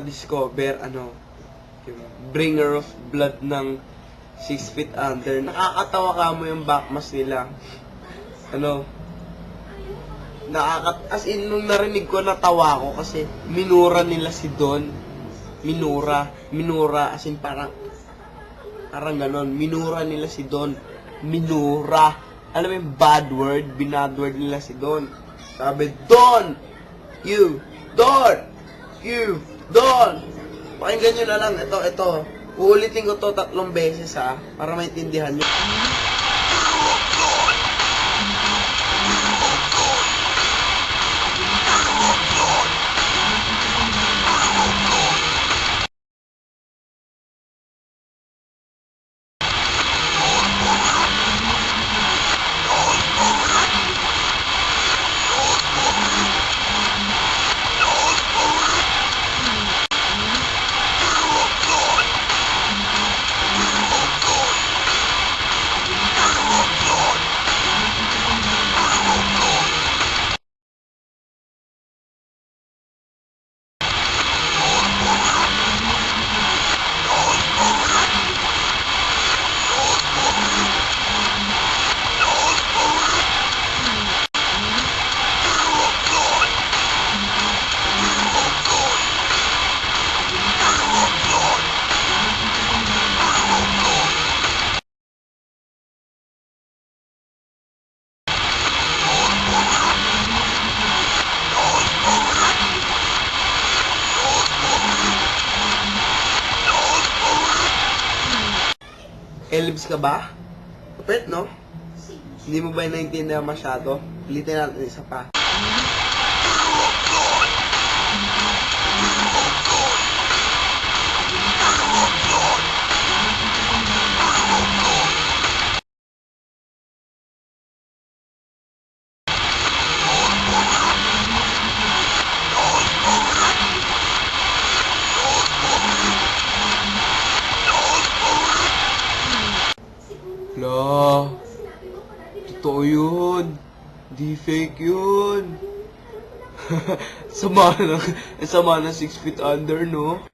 discover yung bringer of blood ng 6 feet under. Nakakatawa ka mo yung backmask nila. As in, nung narinig ko, natawa ko kasi minura nila si Don. Minura, as in parang ganon. Minura nila si Don. Minura. Alam mo yung bad word? Binad word nila si Don. Sabi, Don! You! Don! You! Don! Pakinggan nyo na lang. Ito. Uulitin ko to 3 beses para maintindihan nyo. Elibs ka ba? Kapit, no? Hindi mo ba naintindihan masyado? Ulitin natin isa pa. La, totoo yun. Di fake yun. Sama ng 6 feet under, no?